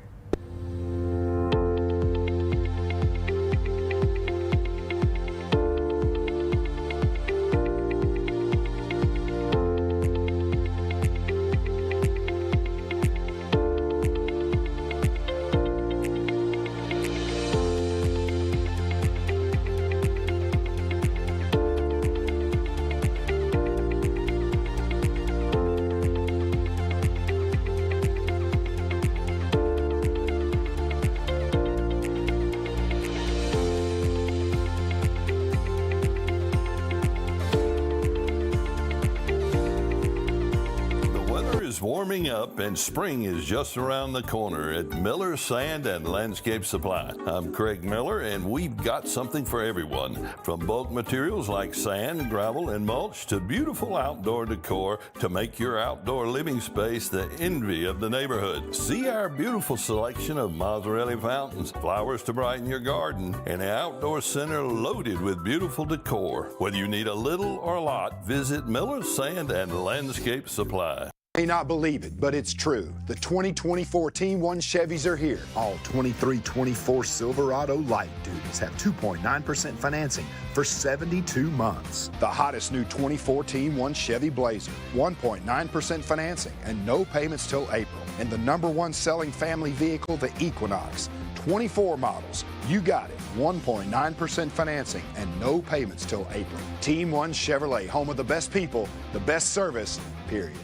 is warming up and spring is just around the corner at Miller Sand and Landscape Supply. I'm Craig Miller, and we've got something for everyone. From bulk materials like sand, gravel, and mulch to beautiful outdoor decor to make your outdoor living space the envy of the neighborhood. See our beautiful selection of Mazzarelli fountains, flowers to brighten your garden, and an outdoor center loaded with beautiful decor. Whether you need a little or a lot, visit Miller Sand and Landscape Supply.
May not believe it, but it's true. The 2024 Team 1 Chevys are here. All 23-24 Silverado light duties have 2.9% financing for 72 months. The hottest new 24 Team 1 Chevy Blazer, 1.9% financing and no payments till April. And the #1 selling family vehicle, the Equinox. 24 models, you got it. 1.9% financing and no payments till April. Team 1 Chevrolet, home of the best people, the best service, period.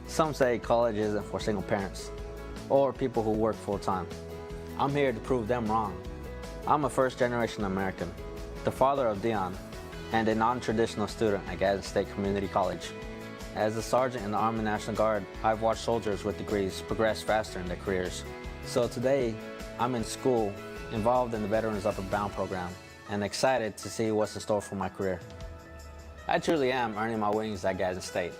Some say college isn't for single parents or people who work full-time. I'm here to prove them wrong. I'm a first-generation American, the father of Dion, and a non-traditional student at Gadsden State Community College. As a sergeant in the Army National Guard, I've watched soldiers with degrees progress faster in their careers. So today, I'm in school, involved in the Veterans Upward Bound program, and excited to see what's in store for my career. I truly am earning my wings at Gadsden State.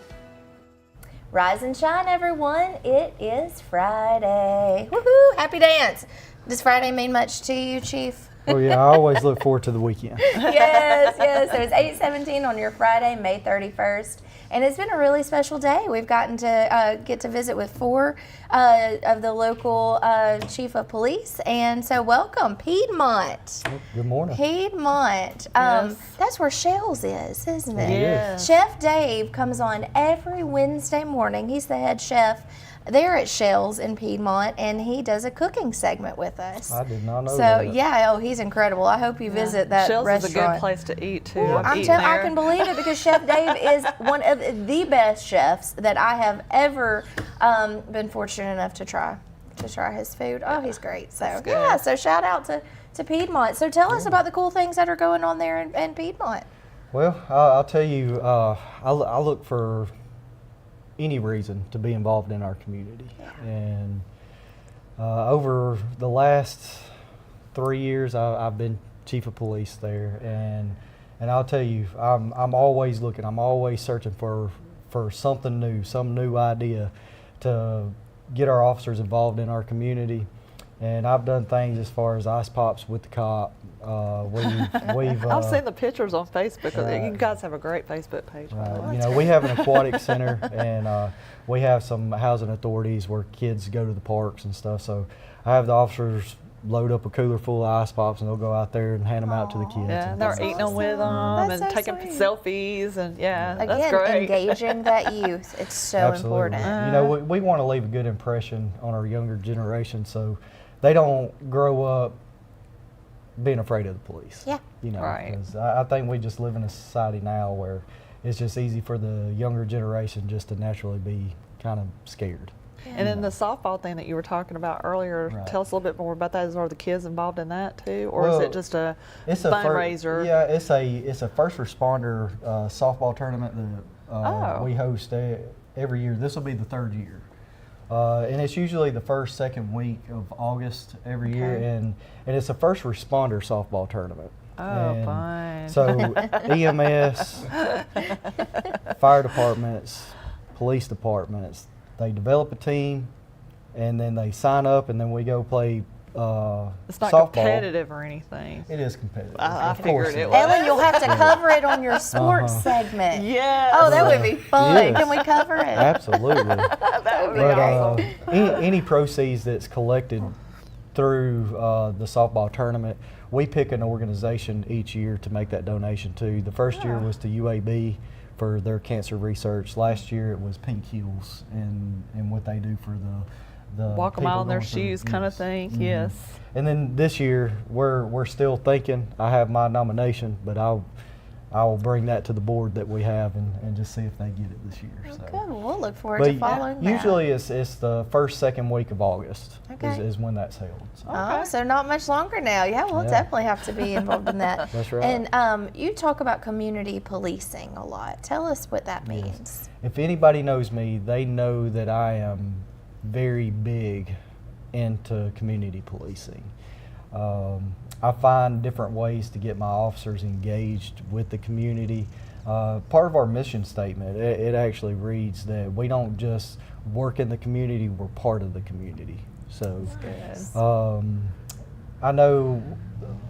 Rise and shine, everyone. It is Friday. Woohoo! Happy dance. Does Friday mean much to you, Chief?
Oh, yeah, I always look forward to the weekend.
Yes, yes. So it's 8:17 on your Friday, May 31st. And it's been a really special day. We've gotten to get to visit with 4 of the local chief of police. And so welcome, Piedmont.
Good morning.
Piedmont.
Yes.
That's where Shells is, isn't it?
Yes.
Chef Dave comes on every Wednesday morning. He's the head chef there at Shells in Piedmont, and he does a cooking segment with us.
I did not know
so,
that.
yeah, oh, he's incredible. I hope you visit that
Shells
restaurant.
is a good place to eat, too.
Well,
I've eaten
I
there.
can believe it because Chef Dave is one of the best chefs that I have ever been fortunate enough to try his food. Oh, he's great. So, yeah, so shout out to Piedmont. So tell us about the cool things that are going on there in Piedmont.
Well, I'll tell you, I look for any reason to be involved in our community. And over the last 3 years, I've been chief of police there, and I'll tell you, I'm always looking. I'm always searching for something new, some new idea to get our officers involved in our community. And I've done things as far as ice pops with the cop. We've
I've seen the pictures on Facebook. You guys have a great Facebook page.
You know, we have an aquatic center, and we have some housing authorities where kids go to the parks and stuff. So I have the officers load up a cooler full of ice pops, and they'll go out there and hand them out to the kids.
Yeah, they're eating them with them and taking selfies, and that's
Again,
great.
engaging that youth. It's so important.
You know, we want to leave a good impression on our younger generation, so they don't grow up being afraid of the police.
Yeah.
You know,
Right.
'cause I think we just live in a society now where it's just easy for the younger generation just to naturally be kind of scared.
And then the softball thing that you were talking about earlier, tell us a little bit more about that. Are the kids involved in that too, or is it just a fundraiser?
Yeah, it's a first responder softball tournament that we host every year. This will be the 3rd year. And it's usually the first, second week of August every year, and it's a first responder softball tournament.
Oh, fun.
So EMS, fire departments, police departments, they develop a team, and then they sign up, and then we go play
it's not
softball.
Competitive or anything.
It is competitive.
I
Of
figured
course
it
is.
was.
Ellen, you'll have to cover it on your sports segment.
Yes.
Oh, that would be fun.
Yes.
Can we cover it?
Absolutely.
That would be
But
awesome.
any proceeds that's collected through the softball tournament, we pick an organization each year to make that donation to. The first year was to UAB for their cancer research. Last year it was Pink Heels and what they do for the
walk a mile in their shoes kind of thing. Yes.
And then this year we're still thinking. I have my nomination, but I'll bring that to the board that we have and just see if they get it this year.
Oh,
so.
good. Well, we'll look forward to following that.
Usually it's the first, second week of August is when that's held. So.
Oh, so not much longer now. Yeah, we'll definitely have to be involved in that.
That's right.
And you talk about community policing a lot. Tell us what that means.
Yes. If anybody knows me, they know that I am very big into community policing. I find different ways to get my officers engaged with the community. Part of our mission statement, it actually reads that we don't just work in the community, we're part of the community. So I know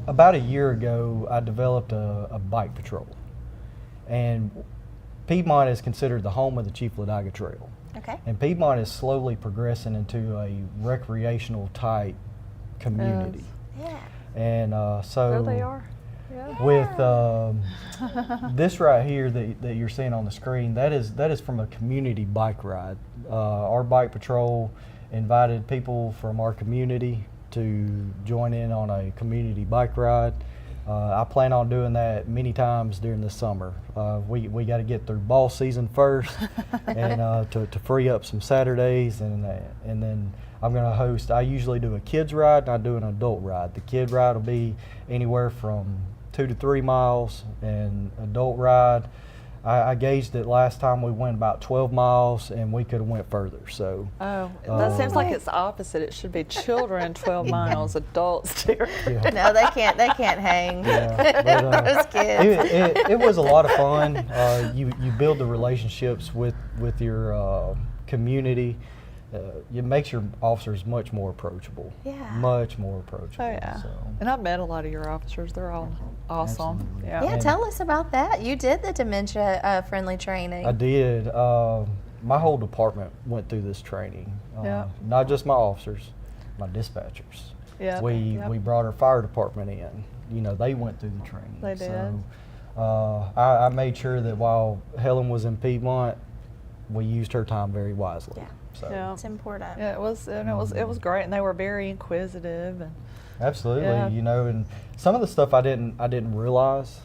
about a year ago I developed a bike patrol, and Piedmont is considered the home of the Chief Ladiga Trail.
Okay.
And Piedmont is slowly progressing into a recreational type community.
Yeah.
And so
there they are. Yeah.
With this right here that you're seeing on the screen, that is from a community bike ride. Our bike patrol invited people from our community to join in on a community bike ride. I plan on doing that many times during the summer. We got to get through ball season first, and to free up some Saturdays, and then I'm going to host. I usually do a kids ride and I do an adult ride. The kid ride will be anywhere from 2 to 3 miles, and adult ride, I gauged it last time we went about 12 miles, and we could have went further. So
that seems like it's the opposite. It should be children 12 miles, adults 2.
Yeah. No, they can't hang.
Yeah, but,
those kids.
It was a lot of fun. You build the relationships with your community. It makes your officers much more approachable.
Yeah.
Much more approachable.
Oh, yeah.
So.
And I've met a lot of your officers. They're all awesome.
Absolutely.
Yeah.
Yeah, tell us about that. You did the dementia friendly training.
I did. My whole department went through this training. Not just my officers, my dispatchers.
Yeah.
We brought our fire department in. You know, they went through the training.
They did.
So I made sure that while Helen was in Piedmont, we used her time very wisely.
Yeah.
So.
Yeah.
It's important.
Yeah, it was great, and they were very inquisitive. And
absolutely, you know, and some of the stuff I didn't realize.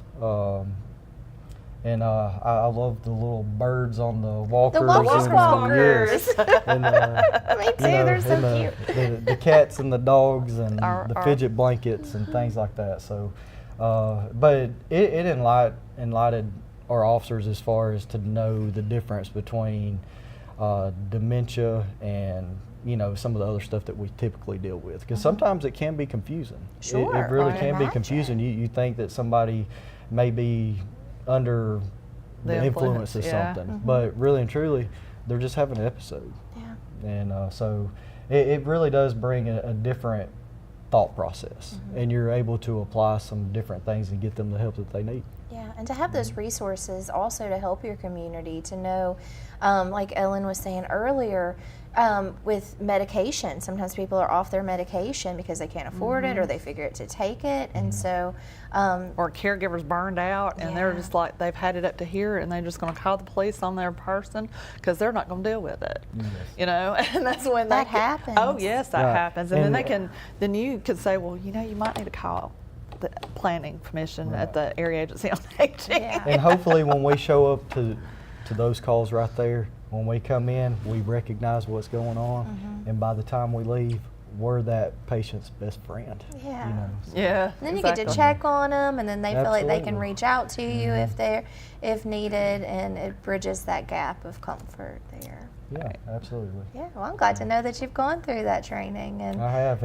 And I love the little birds on the walkers.
The walkers.
And,
me too. They're so
cute. The cats and the dogs and the fidget blankets and things like that. So, but it enlightened our officers as far as to know the difference between dementia and some of the other stuff that we typically deal with, because sometimes it can be confusing.
Sure,
it really can be confusing. You think that somebody may be under the influence of something, but really and truly they're just having an episode.
Yeah.
And so it really does bring a different thought process, and you're able to apply some different things and get them the help that they need.
Yeah, and to have those resources also to help your community, to know, like Ellen was saying earlier, with medication, sometimes people are off their medication because they can't afford it, or they figure it to take it, and so
or caregivers burned out, and they're just like, they've had it up to here, and they're just going to call the police on their person because they're not going to deal with it.
Yes.
And that's when
that happens.
Oh yes, that happens, and
And
then you can say, well, you might need to call the planning commission at the area agency on aging.
And hopefully when we show up to those calls right there, when we come in, we recognize what's going on, and by the time we leave, we're that patient's best friend.
Yeah.
Yeah.
And then you get to check on them, and then they feel like they can
Absolutely.
reach out to you if needed, and it bridges that gap of comfort there.
Yeah, absolutely.
Yeah, well, I'm glad to know that you've gone through that training. And
I have,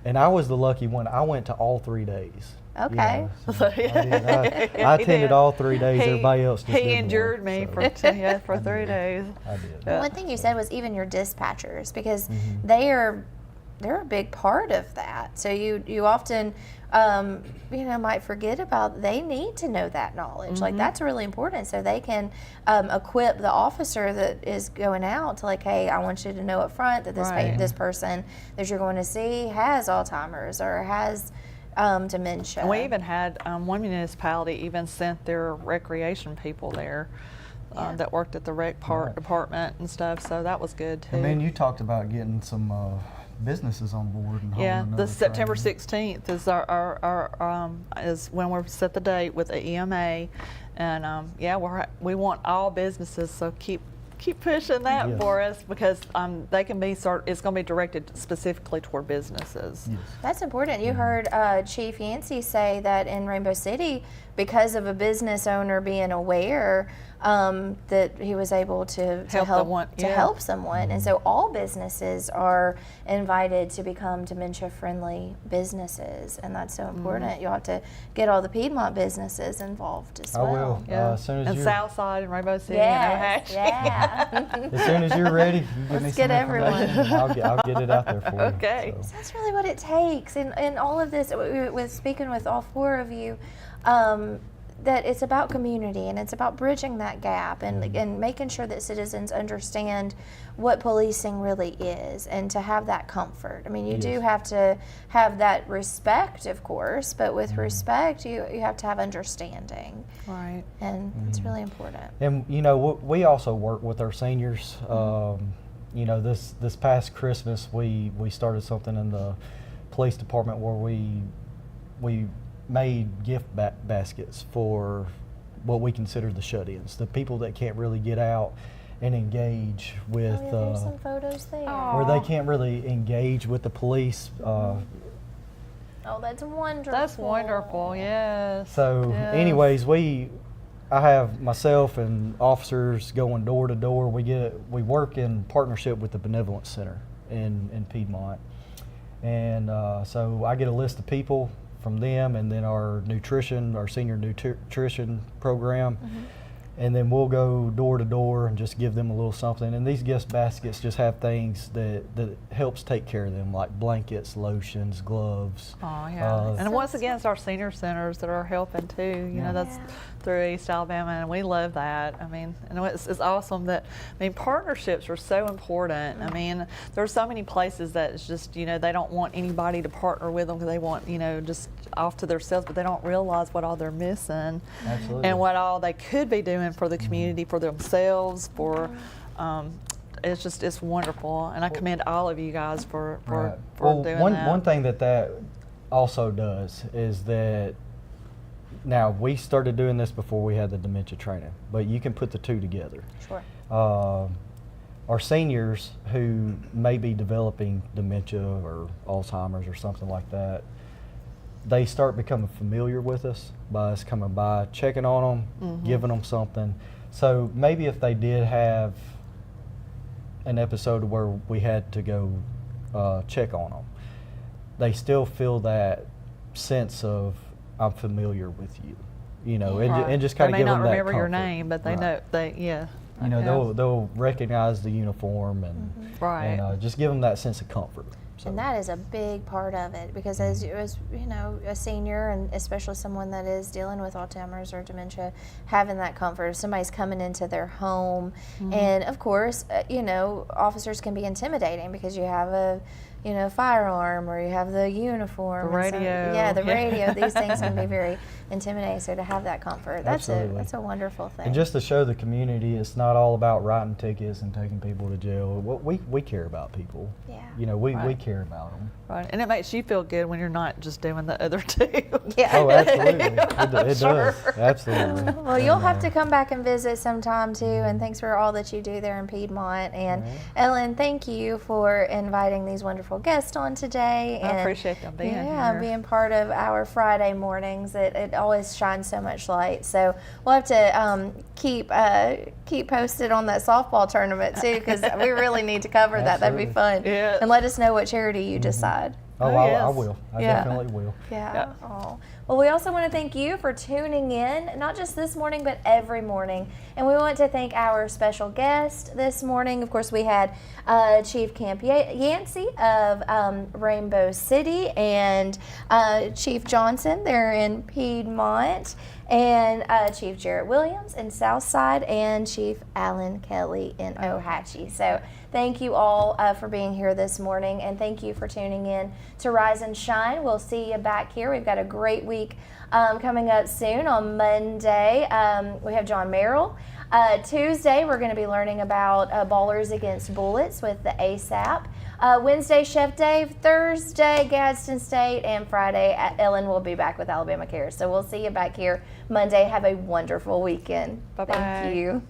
and I was the lucky one. I went to all 3 days.
Okay.
So I attended all 3 days. Everybody else just
He
did
endured
one,
me
so.
for 3 days.
I did.
Well, one thing you said was even your dispatchers, because they're a big part of that. So you often might forget about, they need to know that knowledge. Like, that's really important, so they can equip the officer that is going out to, like, hey, I want you to know up front that this person that you're going to see has Alzheimer's or has dementia.
And we even had one municipality even sent their recreation people there that worked at the rec department and stuff, so that was good too.
And then you talked about getting some businesses on board. And
the September 16th is is when we're set the date with the EMA, and we want all businesses, so keep pushing that for us, because they can be it's going to be directed specifically toward businesses.
Yes.
That's important. You heard Chief Yancy say that in Rainbow City, because of a business owner being aware, that he was able to help someone. And so all businesses are invited to become dementia-friendly businesses, and that's so important. You'll have to get all the Piedmont businesses involved as well.
I will. As soon as
and Southside and Rainbow City
yes,
and Ohatchee.
Yeah.
As soon as you're ready, you give me
Let's
some
get everyone.
I'll get it out there for you.
Okay.
So.
That's really what it takes. And all of this, with speaking with all four of you, that it's about community, and it's about bridging that gap, and making sure that citizens understand what policing really is, and to have that comfort. I mean, you do have to have that respect, of course, but with respect, you have to have understanding.
Right.
And it's really important.
And we also work with our seniors. This past Christmas, we started something in the police department where we made gift baskets for what we consider the shut-ins, the people that can't really get out and engage with.
There's some photos there.
Where they can't really engage with the police.
Oh, that's wonderful.
That's wonderful. Yes.
So, anyways, I have myself and officers going door to door. We work in partnership with the Benevolence Center in Piedmont, and so I get a list of people from them, and then our senior nutrition program, and then we'll go door to door and just give them a little something. And these gift baskets just have things that helps take care of them, like blankets, lotions, gloves.
Oh yeah. And once again, it's our senior centers that are helping too. That's through East Alabama, and we love that. I mean, it's awesome that, partnerships are so important. I mean, there's so many places that it's just, they don't want anybody to partner with them because they want, just off to themselves, but they don't realize what all they're missing.
Absolutely.
And what all they could be doing for the community, for themselves, for, it's wonderful. And I commend all of you guys for doing that.
One thing that also does is that, now, we started doing this before we had the dementia training, but you can put the two together.
Sure.
Our seniors who may be developing dementia or Alzheimer's or something like that, they start becoming familiar with us by us coming by, checking on them, giving them something. So maybe if they did have an episode where we had to go check on them, they still feel that sense of, I'm familiar with you, and just kind of give them that comfort.
They may not remember your name, but they know,
they'll recognize the uniform and just give them that sense of comfort. So.
And that is a big part of it, because as a senior, and especially someone that is dealing with Alzheimer's or dementia, having that comfort. If somebody's coming into their home, and of course, officers can be intimidating because you have a firearm, or you have the uniform.
The radio.
The radio. These things can be very intimidating. So to have that comfort, that's a wonderful thing.
And just to show the community, it's not all about writing tickets and taking people to jail. We care about people.
Yeah.
We care about them.
Right, and it makes you feel good when you're not just doing the other two.
Yeah.
Oh, absolutely. It does. Absolutely.
Well, you'll have to come back and visit sometime too, and thanks for all that you do there in Piedmont. And Ellen, thank you for inviting these wonderful guests on today.
I appreciate them being here.
Yeah, being part of our Friday mornings. It always shines so much light. So we'll have to keep posted on that softball tournament too, because we really need to cover that. That'd be fun.
Yeah.
And let us know what charity you decide.
Oh, I will. I definitely will.
Yeah. Oh. Well, we also want to thank you for tuning in, not just this morning, but every morning. And we want to thank our special guest this morning. Of course, we had Chief Camp Yancy of Rainbow City and Chief Johnson there in Piedmont, and Chief Jarrett Williams in Southside, and Chief Alan Kelly in Ohatchee. So thank you all for being here this morning, and thank you for tuning in to Rise and Shine. We'll see you back here. We've got a great week coming up soon. On Monday, we have John Merrill. Tuesday, we're going to be learning about Ballers Against Bullets with the ASAP. Wednesday, Chef Dave. Thursday, Gadsden State. And Friday, Ellen will be back with Alabama Cares. So we'll see you back here Monday. Have a wonderful weekend.
Bye-bye.
Thank you.